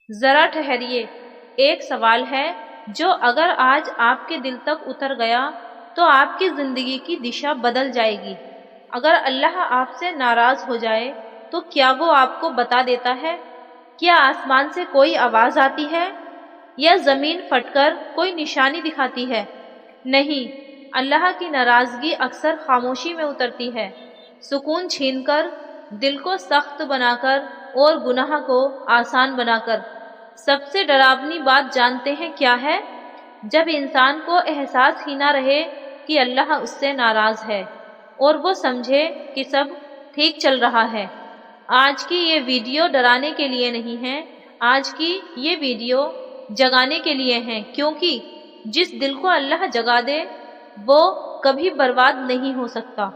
ذرا ٹھہریے، ایک سوال ہے جو اگر آج آپ کے دل تک اتر گیا تو آپ کی زندگی کی دشا بدل جائے گی۔ اگر اللہ آپ سے ناراض ہو جائے تو کیا وہ آپ کو بتا دیتا ہے؟ کیا آسمان سے کوئی آواز آتی ہے یا زمین پھٹ کر کوئی نشانی دکھاتی ہے؟ نہیں، اللہ کی ناراضگی اکثر خاموشی میں اترتی ہے، سکون چھین کر، دل کو سخت بنا کر اور گناہ کو آسان بنا کر۔ سب سے ڈراؤنی بات جانتے ہیں کیا ہے؟ جب انسان کو احساس ہی نہ رہے کہ اللہ اس سے ناراض ہے اور وہ سمجھے کہ سب ٹھیک چل رہا ہے۔ آج کی یہ ویڈیو ڈرانے کے لیے نہیں ہے، آج کی یہ ویڈیو جگانے کے لیے ہے، کیونکہ جس دل کو اللہ جگا دے وہ کبھی برباد نہیں ہو سکتا۔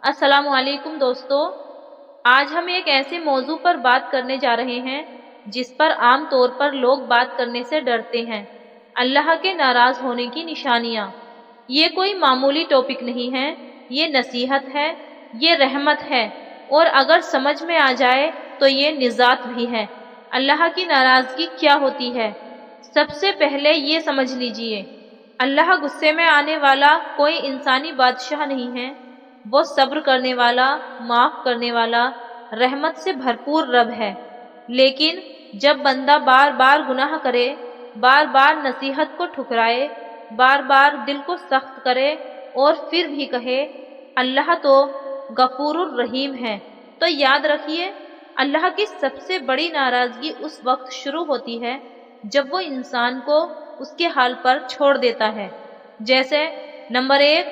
السلام علیکم دوستو، آج ہم ایک ایسے موضوع پر بات کرنے جا رہے ہیں جس پر عام طور پر لوگ بات کرنے سے ڈرتے ہیں، اللہ کے ناراض ہونے کی نشانیاں۔ یہ کوئی معمولی ٹاپک نہیں ہے، یہ نصیحت ہے، یہ رحمت ہے، اور اگر سمجھ میں آ جائے تو یہ نجات بھی ہے۔ اللہ کی ناراضگی کیا ہوتی ہے؟ سب سے پہلے یہ سمجھ لیجئے، اللہ غصے میں آنے والا کوئی انسانی بادشاہ نہیں ہے، وہ صبر کرنے والا، معاف کرنے والا، رحمت سے بھرپور رب ہے۔ لیکن جب بندہ بار بار گناہ کرے، بار بار نصیحت کو ٹھکرائے، بار بار دل کو سخت کرے اور پھر بھی کہے اللہ تو غفور الرحیم ہے، تو یاد رکھیے اللہ کی سب سے بڑی ناراضگی اس وقت شروع ہوتی ہے جب وہ انسان کو اس کے حال پر چھوڑ دیتا ہے۔ جیسے نمبر 1،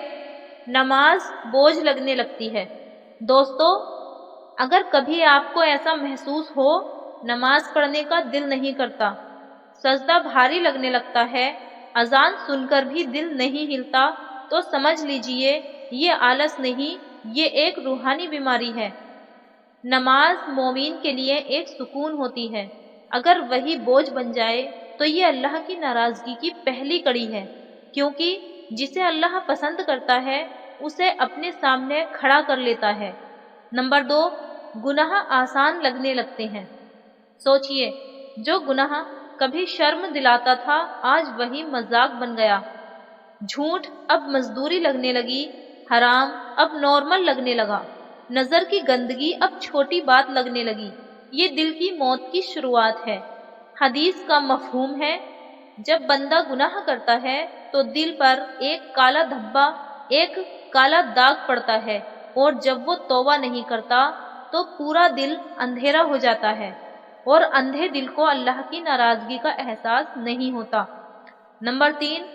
نماز بوجھ لگنے لگتی ہے۔ دوستو، اگر کبھی آپ کو ایسا محسوس ہو نماز پڑھنے کا دل نہیں کرتا، سجدہ بھاری لگنے لگتا ہے، اذان سن کر بھی دل نہیں ہلتا، تو سمجھ لیجئے یہ آلس نہیں، یہ ایک روحانی بیماری ہے۔ نماز مومن کے لیے ایک سکون ہوتی ہے، اگر وہی بوجھ بن جائے تو یہ اللہ کی ناراضگی کی پہلی کڑی ہے، کیونکہ جسے اللہ پسند کرتا ہے اسے اپنے سامنے کھڑا کر لیتا ہے۔ نمبر 2، گناہ آسان لگنے لگتے ہیں۔ سوچئے، جو گناہ کبھی شرم دلاتا تھا آج وہی مذاق بن گیا۔ جھوٹ اب مزدوری لگنے لگی، حرام اب نارمل لگنے لگا، نظر کی گندگی اب چھوٹی بات لگنے لگی۔ یہ دل کی موت کی شروعات ہے۔ حدیث کا مفہوم ہے، جب بندہ گناہ کرتا ہے تو دل پر ایک کالا دھبا، ایک کالا داغ پڑتا ہے، اور جب وہ توبہ نہیں کرتا تو پورا دل اندھیرا ہو جاتا ہے، اور اندھے دل کو اللہ کی ناراضگی کا احساس نہیں ہوتا۔ نمبر 3،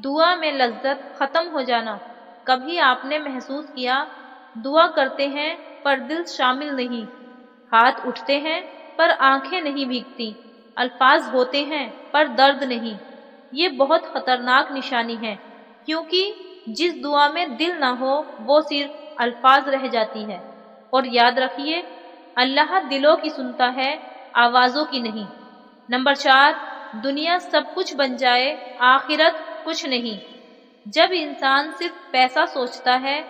دعا میں لذت ختم ہو جانا۔ کبھی آپ نے محسوس کیا دعا کرتے ہیں پر دل شامل نہیں، ہاتھ اٹھتے ہیں پر آنکھیں نہیں بھیگتی، الفاظ ہوتے ہیں پر درد نہیں؟ یہ بہت خطرناک نشانی ہے، کیونکہ جس دعا میں دل نہ ہو وہ صرف الفاظ رہ جاتی ہے۔ اور یاد رکھیے اللہ دلوں کی سنتا ہے، آوازوں کی نہیں۔ نمبر 4، دنیا سب کچھ بن جائے، آخرت کچھ نہیں۔ جب انسان صرف پیسہ سوچتا ہے،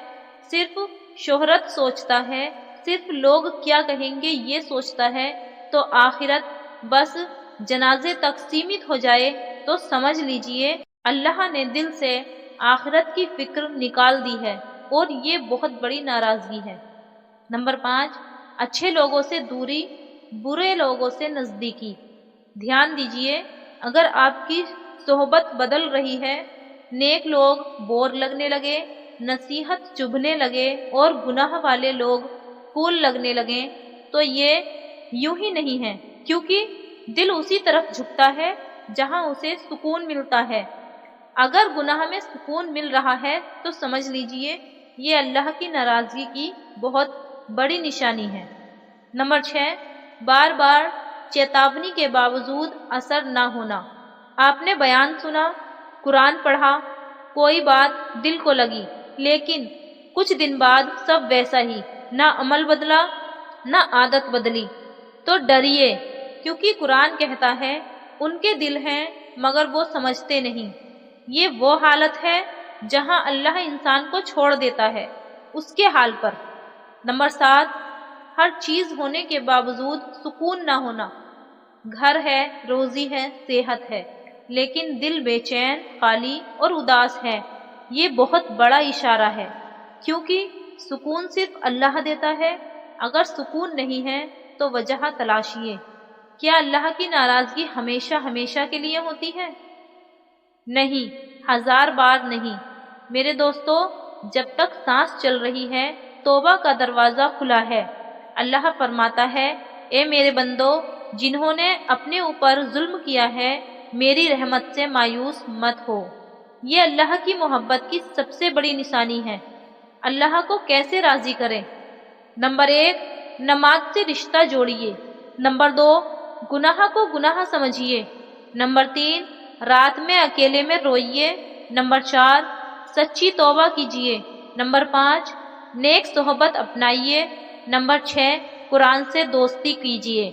صرف شہرت سوچتا ہے، صرف لوگ کیا کہیں گے یہ سوچتا ہے، تو آخرت بس جنازے تک سیمت ہو جائے تو سمجھ لیجئے اللہ نے دل سے آخرت کی فکر نکال دی ہے، اور یہ بہت بڑی ناراضگی ہے۔ نمبر 5، اچھے لوگوں سے دوری، برے لوگوں سے نزدیکی۔ دھیان دیجئے، اگر آپ کی صحبت بدل رہی ہے، نیک لوگ بور لگنے لگے، نصیحت چبھنے لگے، اور گناہ والے لوگ کول لگنے لگے، تو یہ یوں ہی نہیں ہے، کیونکہ دل اسی طرف جھکتا ہے جہاں اسے سکون ملتا ہے۔ اگر گناہ میں سکون مل رہا ہے تو سمجھ لیجئے یہ اللہ کی ناراضگی کی بہت بڑی نشانی ہے۔ نمبر 6، بار بار چیتاونی کے باوجود اثر نہ ہونا۔ آپ نے بیان سنا، قرآن پڑھا، کوئی بات دل کو لگی، لیکن کچھ دن بعد سب ویسا ہی، نہ عمل بدلا نہ عادت بدلی، تو ڈریے، کیونکہ قرآن کہتا ہے ان کے دل ہیں مگر وہ سمجھتے نہیں۔ یہ وہ حالت ہے جہاں اللہ انسان کو چھوڑ دیتا ہے اس کے حال پر۔ نمبر 7، ہر چیز ہونے کے باوجود سکون نہ ہونا۔ گھر ہے، روزی ہے، صحت ہے، لیکن دل بے چین، خالی اور اداس ہے، یہ بہت بڑا اشارہ ہے، کیونکہ سکون صرف اللہ دیتا ہے۔ اگر سکون نہیں ہے تو وجہ تلاشیے۔ کیا اللہ کی ناراضگی ہمیشہ ہمیشہ کے لیے ہوتی ہے؟ نہیں، 1000 بار نہیں۔ میرے دوستو، جب تک سانس چل رہی ہے توبہ کا دروازہ کھلا ہے۔ اللہ فرماتا ہے، اے میرے بندو، جنہوں نے اپنے اوپر ظلم کیا ہے میری رحمت سے مایوس مت ہو۔ یہ اللہ کی محبت کی سب سے بڑی نشانی ہے۔ اللہ کو کیسے راضی کریں؟ نمبر 1، نماز سے رشتہ جوڑیے۔ نمبر 2، گناہ کو گناہ سمجھیے۔ نمبر 3، رات میں اکیلے میں روئیے۔ نمبر 4، سچی توبہ کیجیے۔ نمبر 5، نیک صحبت اپنائیے۔ نمبر 6، قرآن سے دوستی کیجیے۔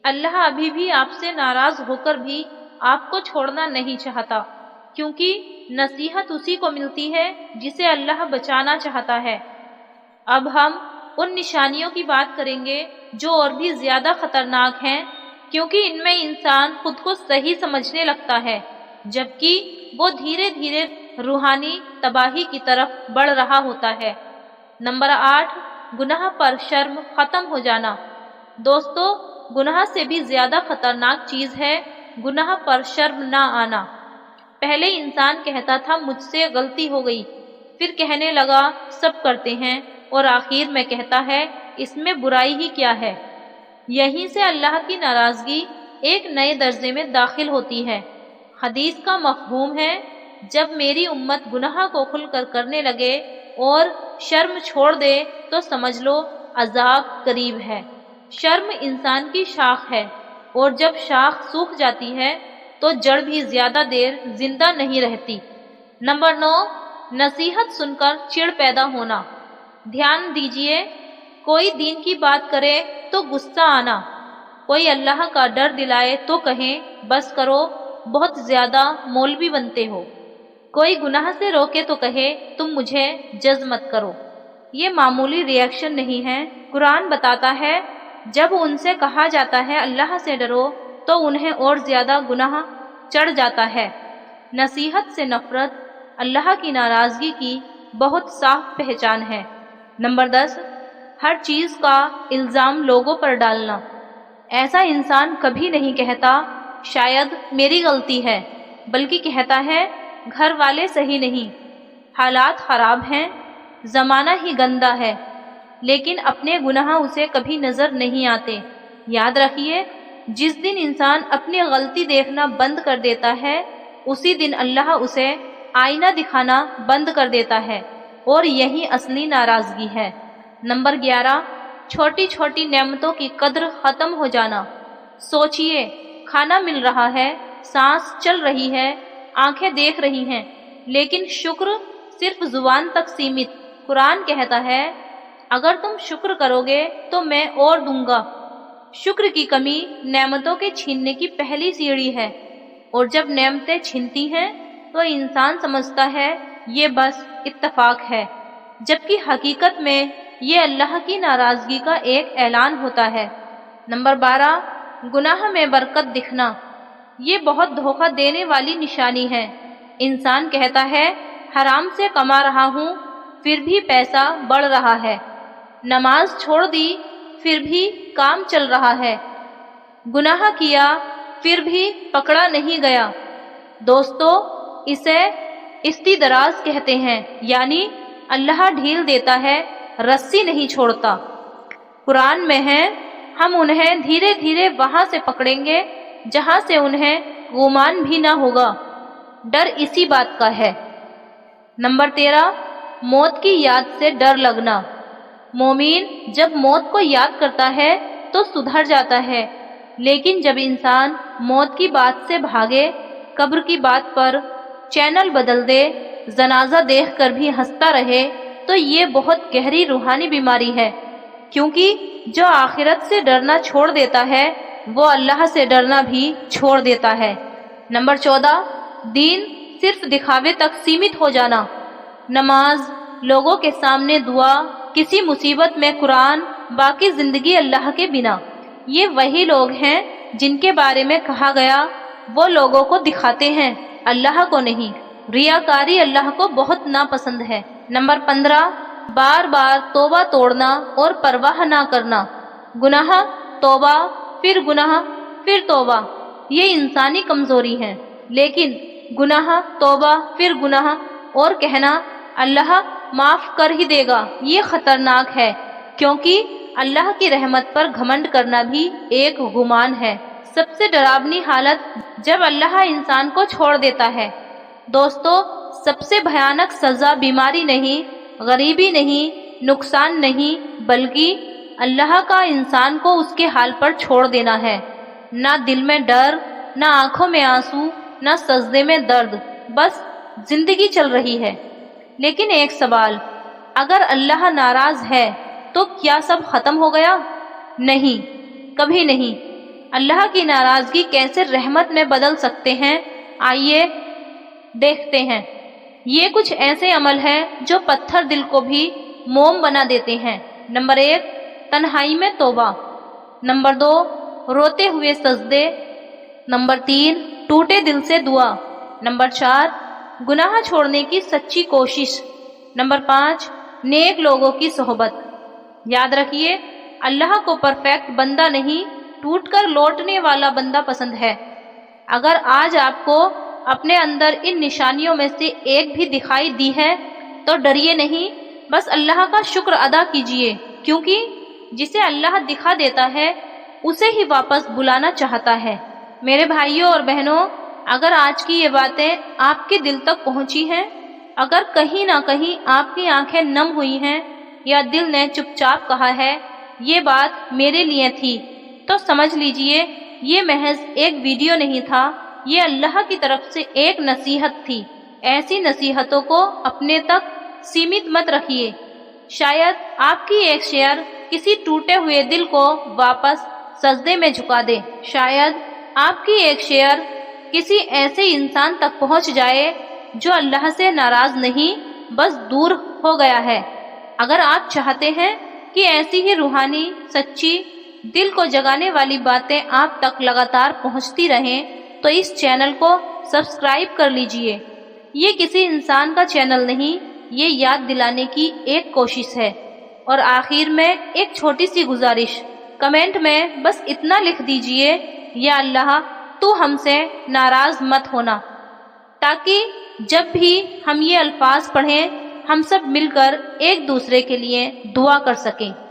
اللہ ابھی بھی آپ سے ناراض ہو کر بھی آپ کو چھوڑنا نہیں چاہتا، کیونکہ نصیحت اسی کو ملتی ہے جسے اللہ بچانا چاہتا ہے۔ اب ہم ان نشانیوں کی بات کریں گے جو اور بھی زیادہ خطرناک ہیں، کیونکہ ان میں انسان خود کو صحیح سمجھنے لگتا ہے، جبکہ وہ دھیرے دھیرے روحانی تباہی کی طرف بڑھ رہا ہوتا ہے۔ نمبر 8، گناہ پر شرم ختم ہو جانا۔ دوستو، گناہ سے بھی زیادہ خطرناک چیز ہے گناہ پر شرم نہ آنا۔ پہلے انسان کہتا تھا مجھ سے غلطی ہو گئی، پھر کہنے لگا سب کرتے ہیں، اور آخر میں کہتا ہے اس میں برائی ہی کیا ہے۔ یہیں سے اللہ کی ناراضگی ایک نئے درجے میں داخل ہوتی ہے۔ حدیث کا مفہوم ہے، جب میری امت گناہ کو کھل کر کرنے لگے اور شرم چھوڑ دے تو سمجھ لو عذاب قریب ہے۔ شرم انسان کی شاخ ہے، اور جب شاخ سوکھ جاتی ہے تو جڑ بھی زیادہ دیر زندہ نہیں رہتی۔ نمبر 9، نصیحت سن کر چڑ پیدا ہونا۔ دھیان دیجئے، کوئی دین کی بات کرے تو غصہ آنا، کوئی اللہ کا ڈر دلائے تو کہیں بس کرو، بہت زیادہ مولوی بنتے ہو، کوئی گناہ سے روکے تو کہے تم مجھے جج مت کرو۔ یہ معمولی ری ایکشن نہیں ہے۔ قرآن بتاتا ہے جب ان سے کہا جاتا ہے اللہ سے ڈرو تو انہیں اور زیادہ گناہ چڑھ جاتا ہے۔ نصیحت سے نفرت اللہ کی ناراضگی کی بہت صاف پہچان ہے۔ نمبر 10، ہر چیز کا الزام لوگوں پر ڈالنا۔ ایسا انسان کبھی نہیں کہتا شاید میری غلطی ہے، بلکہ کہتا ہے گھر والے صحیح نہیں، حالات خراب ہیں، زمانہ ہی گندا ہے، لیکن اپنے گناہ اسے کبھی نظر نہیں آتے۔ یاد رکھیے، جس دن انسان اپنی غلطی دیکھنا بند کر دیتا ہے اسی دن اللہ اسے آئینہ دکھانا بند کر دیتا ہے، اور یہی اصلی ناراضگی ہے۔ نمبر 11، چھوٹی چھوٹی نعمتوں کی قدر ختم ہو جانا۔ سوچئے، کھانا مل رہا ہے، سانس چل رہی ہے، آنکھیں دیکھ رہی ہیں، لیکن شکر صرف زبان تک سیمت۔ قرآن کہتا ہے اگر تم شکر کرو گے تو میں اور دوں گا۔ شکر کی کمی نعمتوں کے چھیننے کی پہلی سیڑھی ہے، اور جب نعمتیں چھنتی ہیں تو انسان سمجھتا ہے یہ بس اتفاق ہے، جبکہ حقیقت میں یہ اللہ کی ناراضگی کا ایک اعلان ہوتا ہے۔ نمبر 12، گناہ میں برکت دکھنا۔ یہ بہت دھوکہ دینے والی نشانی ہے۔ انسان کہتا ہے حرام سے کما رہا ہوں، پھر بھی پیسہ بڑھ رہا ہے، نماز چھوڑ دی پھر بھی کام چل رہا ہے، گناہ کیا پھر بھی پکڑا نہیں گیا۔ دوستو، اسے استدراج کہتے ہیں، یعنی اللہ ڈھیل دیتا ہے، رسی نہیں چھوڑتا۔ قرآن میں ہے ہم انہیں دھیرے دھیرے وہاں سے پکڑیں گے جہاں سے انہیں گمان بھی نہ ہوگا۔ ڈر اسی بات کا ہے۔ نمبر 13، موت کی یاد سے ڈر لگنا۔ مومن جب موت کو یاد کرتا ہے تو سدھر جاتا ہے، لیکن جب انسان موت کی بات سے بھاگے، قبر کی بات پر چینل بدل دے، جنازہ دیکھ کر بھی ہنستا رہے، تو یہ بہت گہری روحانی بیماری ہے، کیونکہ جو آخرت سے ڈرنا چھوڑ دیتا ہے وہ اللہ سے ڈرنا بھی چھوڑ دیتا ہے۔ نمبر 14، دین صرف دکھاوے تک سیمت ہو جانا۔ نماز، لوگوں کے سامنے دعا، کسی مصیبت میں قرآن، باقی زندگی اللہ کے بنا۔ یہ وہی لوگ ہیں جن کے بارے میں کہا گیا وہ لوگوں کو دکھاتے ہیں، اللہ کو نہیں۔ ریاکاری اللہ کو بہت ناپسند ہے۔ نمبر 15، بار بار توبہ توڑنا اور پرواہ نہ کرنا۔ گناہ، توبہ، پھر گناہ، پھر توبہ، یہ انسانی کمزوری ہے، لیکن گناہ، توبہ، پھر گناہ اور کہنا اللہ معاف کر ہی دے گا، یہ خطرناک ہے، کیونکہ اللہ کی رحمت پر گھمنڈ کرنا بھی ایک گمان ہے۔ سب سے ڈراؤنی حالت جب اللہ انسان کو چھوڑ دیتا ہے۔ دوستو، سب سے بھیانک سزا بیماری نہیں، غریبی نہیں، نقصان نہیں، بلکہ اللہ کا انسان کو اس کے حال پر چھوڑ دینا ہے۔ نہ دل میں ڈر، نہ آنکھوں میں آنسو، نہ سجدے میں درد، بس زندگی چل رہی ہے۔ لیکن ایک سوال، اگر اللہ ناراض ہے تو کیا سب ختم ہو گیا؟ نہیں، کبھی نہیں۔ اللہ کی ناراضگی کیسے رحمت میں بدل سکتے ہیں؟ آئیے دیکھتے ہیں۔ یہ کچھ ایسے عمل ہیں جو پتھر دل کو بھی موم بنا دیتے ہیں۔ نمبر 1، تنہائی میں توبہ۔ نمبر 2، روتے ہوئے سجدے۔ نمبر 3، ٹوٹے دل سے دعا۔ نمبر 4، گناہ چھوڑنے کی سچی کوشش۔ نمبر 5، نیک لوگوں کی صحبت۔ یاد رکھیے، اللہ کو پرفیکٹ بندہ نہیں، ٹوٹ کر لوٹنے والا بندہ پسند ہے۔ اگر آج آپ کو اپنے اندر ان نشانیوں میں سے ایک بھی دکھائی دی ہے تو ڈریے نہیں، بس اللہ کا شکر ادا کیجیے، کیونکہ جسے اللہ دکھا دیتا ہے اسے ہی واپس بلانا چاہتا ہے۔ میرے بھائیوں اور بہنوں، اگر آج کی یہ باتیں آپ کے دل تک پہنچی ہیں، اگر کہیں نہ کہیں آپ کی آنکھیں نم ہوئی ہیں یا دل نے چپ چاپ کہا ہے یہ بات میرے لیے تھی، تو سمجھ لیجئے یہ محض ایک ویڈیو نہیں تھا، یہ اللہ کی طرف سے ایک نصیحت تھی۔ ایسی نصیحتوں کو اپنے تک سیمت مت رکھیے، شاید آپ کی ایک شیئر کسی ٹوٹے ہوئے دل کو واپس سجدے میں جھکا دے، شاید آپ کی ایک شیئر کسی ایسے انسان تک پہنچ جائے جو اللہ سے ناراض نہیں، بس دور ہو گیا ہے۔ اگر آپ چاہتے ہیں کہ ایسی ہی روحانی، سچی، دل کو جگانے والی باتیں آپ تک لگاتار پہنچتی رہیں تو اس چینل کو سبسکرائب کر لیجئے۔ یہ کسی انسان کا چینل نہیں، یہ یاد دلانے کی ایک کوشش ہے۔ اور آخر میں ایک چھوٹی سی گزارش، کمنٹ میں بس اتنا لکھ دیجئے، یا اللہ تو ہم سے ناراض مت ہونا، تاکہ جب بھی ہم یہ الفاظ پڑھیں ہم سب مل کر ایک دوسرے کے لیے دعا کر سکیں۔